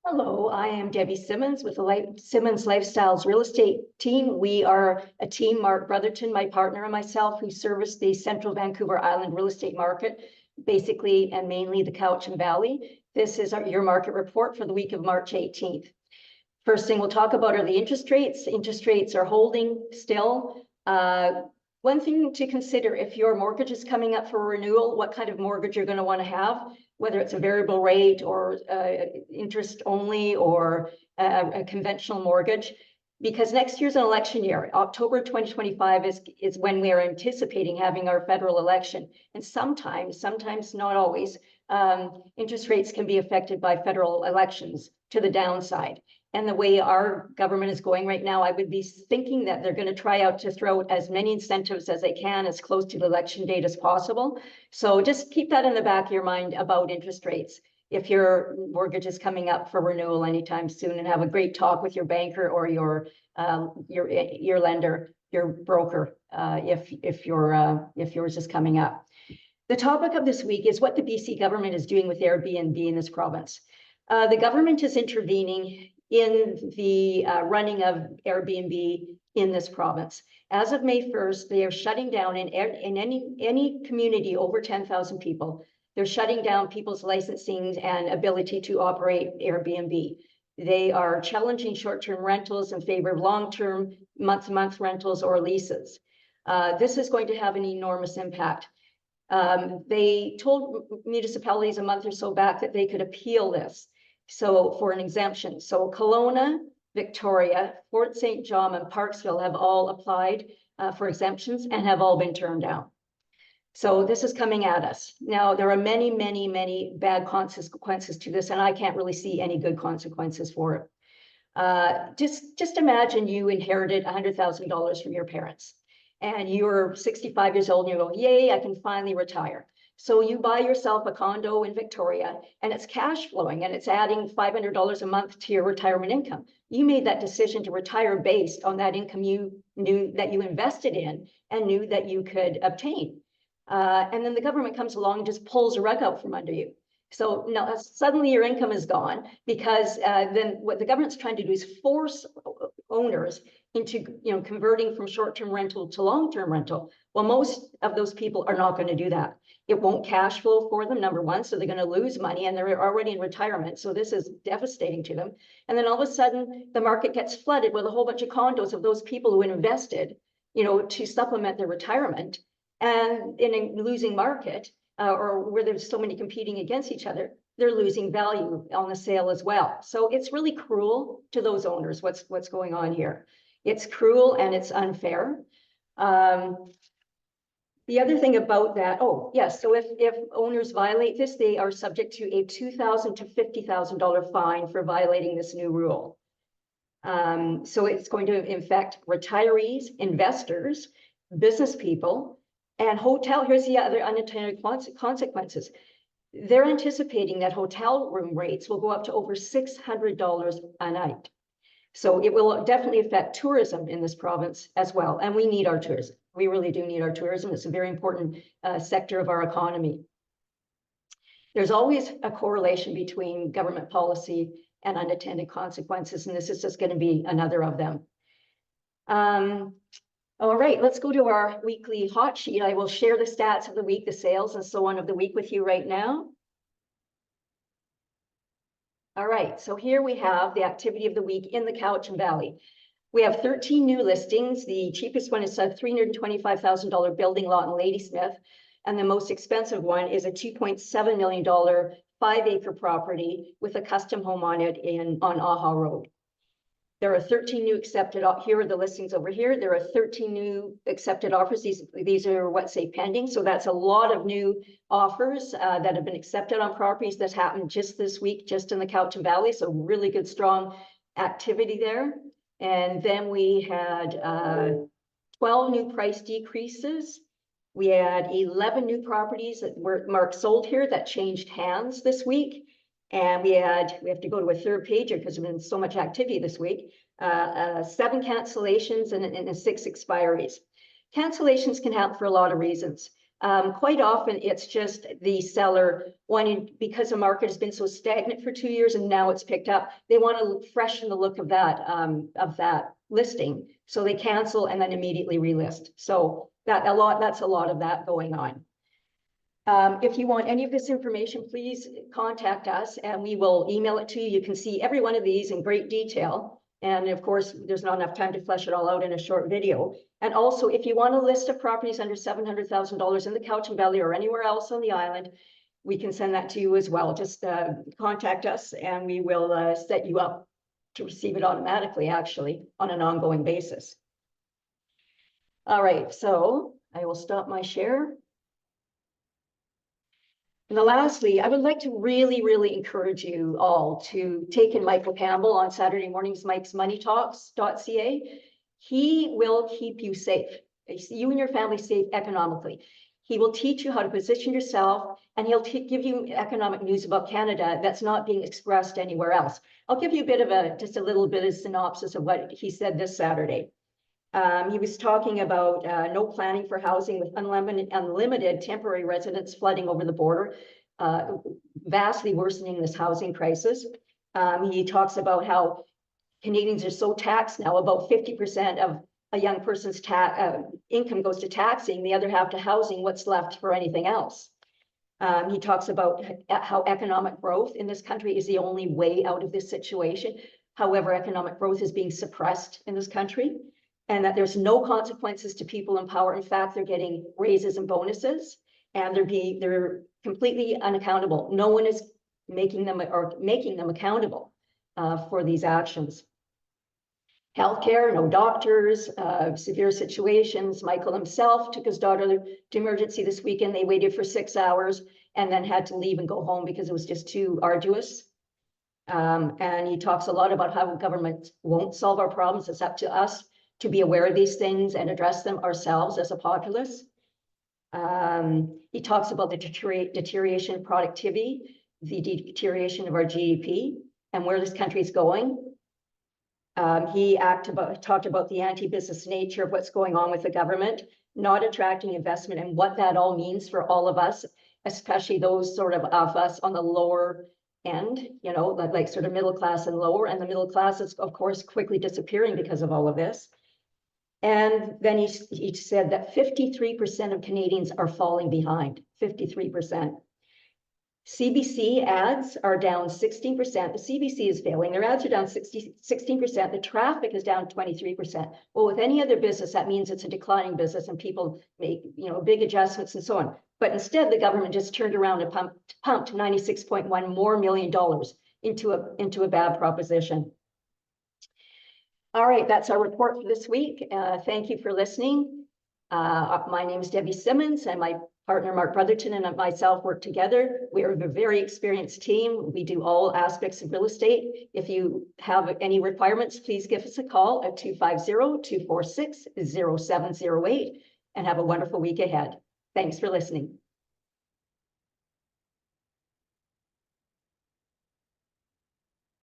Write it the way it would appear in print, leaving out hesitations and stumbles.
Hello, I am Debbie Simmons with the Simmons Lifestyles Real Estate Team. We are a team, Mark Brotherton, my partner, and myself, who service the Central Vancouver Island real estate market, basically and mainly the Cowichan Valley. This is your market report for the week of March 18th. First thing we'll talk about are the interest rates. Interest rates are holding still. One thing to consider, if your mortgage is coming up for renewal, what kind of mortgage you're going to want to have, whether it's a variable rate or interest only or a conventional mortgage, because next year's an election year. October 2025 is when we are anticipating having our federal election. And sometimes not always, interest rates can be affected by federal elections to the downside. And the way our government is going right now, I would be thinking that they're going to try out to throw as many incentives as they can as close to the election date as possible. So just keep that in the back of your mind about interest rates if your mortgage is coming up for renewal anytime soon, and have a great talk with your banker or your lender, your broker, if yours is coming up. The topic of this week is what the BC government is doing with Airbnb in this province. The government is intervening in the running of Airbnb in this province. As of May 1st, they are shutting down in any community over 10,000 people. They're shutting down people's licensing and ability to operate Airbnb. They are challenging short-term rentals in favor of long-term month-to-month rentals or leases. This is going to have an enormous impact. They told municipalities a month or so back that they could appeal this. So for an exemption. So Kelowna, Victoria, Fort St. John, and Parksville have all applied for exemptions and have all been turned down. So this is coming at us. Now, there are many, many, many bad consequences to this, and I can't really see any good consequences for it. Just imagine you inherited $100,000 from your parents, and you're 65 years old and you go, yay, I can finally retire. So you buy yourself a condo in Victoria and it's cash flowing and it's adding $500 a month to your retirement income. You made that decision to retire based on that income you knew that you invested in and knew that you could obtain. And then the government comes along and just pulls a rug out from under you. So now suddenly your income is gone, because then what the government's trying to do is force owners into converting from short-term rental to long-term rental. Well, most of those people are not going to do that. It won't cash flow for them, number one, so they're going to lose money, and they're already in retirement, so this is devastating to them. And then all of a sudden, the market gets flooded with a whole bunch of condos of those people who invested, to supplement their retirement. And in a losing market, or where there's so many competing against each other, they're losing value on the sale as well. So it's really cruel to those owners, what's going on here. It's cruel and it's unfair. The other thing about that, oh yes, so if owners violate this, they are subject to a $2,000 to $50,000 fine for violating this new rule. So it's going to affect retirees, investors, business people, and here's the other unintended consequences. They're anticipating that hotel room rates will go up to over $600 a night. So it will definitely affect tourism in this province as well. And we need our tourism. We really do need our tourism. It's a very important sector of our economy. There's always a correlation between government policy and unintended consequences, and this is just going to be another of them. All right, let's go to our weekly hot sheet. I will share the stats of the week, the sales and so on of the week with you right now. All right, so here we have the activity of the week in the Cowichan Valley. We have 13 new listings. The cheapest one is a $325,000 building lot in Ladysmith, and the most expensive one is a $2.7 million 5-acre property with a custom home on it on Aha Road. There are 13 new accepted, here are the listings over here. There are 13 new accepted offers. These are what say pending. So that's a lot of new offers that have been accepted on properties. That's happened just this week, just in the Cowichan Valley. So really good, strong activity there. And then we had 12 new price decreases. We had 11 new properties that were marked sold here that changed hands this week. And we have to go to a third page because there's been so much activity this week. 7 cancellations and 6 expiries. Cancellations can happen for a lot of reasons. Quite often it's just the seller wanting, because the market has been so stagnant for 2 years and now it's picked up, they want to freshen the look of that listing. So they cancel and then immediately relist. So that's a lot of that going on. If you want any of this information, please contact us and we will email it to you. You can see every one of these in great detail. And of course, there's not enough time to flesh it all out in a short video. And also, if you want a list of properties under $700,000 in the Cowichan Valley or anywhere else on the island, we can send that to you as well. Just contact us and we will set you up to receive it automatically, actually, on an ongoing basis. All right, so I will stop my share. And lastly, I would like to really, really encourage you all to take in Michael Campbell on Saturday mornings, Mike's Money Talks.ca. He will keep you safe, you and your family safe economically. He will teach you how to position yourself, and he'll give you economic news about Canada that's not being expressed anywhere else. I'll give you a bit of just a little bit of synopsis of what he said this Saturday. He was talking about no planning for housing with unlimited temporary residents flooding over the border, vastly worsening this housing crisis. He talks about how Canadians are so taxed now, about 50% of a young person's income goes to taxing, the other half to housing, what's left for anything else. He talks about how economic growth in this country is the only way out of this situation. However, economic growth is being suppressed in this country, and that there's no consequences to people in power. In fact, they're getting raises and bonuses, and they're completely unaccountable. No one is making them accountable for these actions. Healthcare, no doctors, severe situations. Michael himself took his daughter to emergency this weekend. They waited for 6 hours and then had to leave and go home because it was just too arduous. And he talks a lot about how government won't solve our problems. It's up to us to be aware of these things and address them ourselves as a populace. He talks about the deterioration of productivity, the deterioration of our GDP, and where this country is going. He talked about the anti-business nature of what's going on with the government, not attracting investment, and what that all means for all of us, especially those sort of us on the lower end, you know, like sort of middle class and lower. And the middle class is, of course, quickly disappearing because of all of this. And then he said that 53% of Canadians are falling behind, 53%. CBC ads are down 16%. The CBC is failing. Their ads are down 16%. The traffic is down 23%. Well, with any other business, that means it's a declining business and people make, you know, big adjustments and so on. But instead, the government just turned around and pumped $96.1 million into a bad proposition. All right, that's our report for this week. Thank you for listening. My name is Debbie Simmons, and my partner Mark Brotherton and myself work together. We are a very experienced team. We do all aspects of real estate. If you have any requirements, please give us a call at 250-246-0708 and have a wonderful week ahead. Thanks for listening.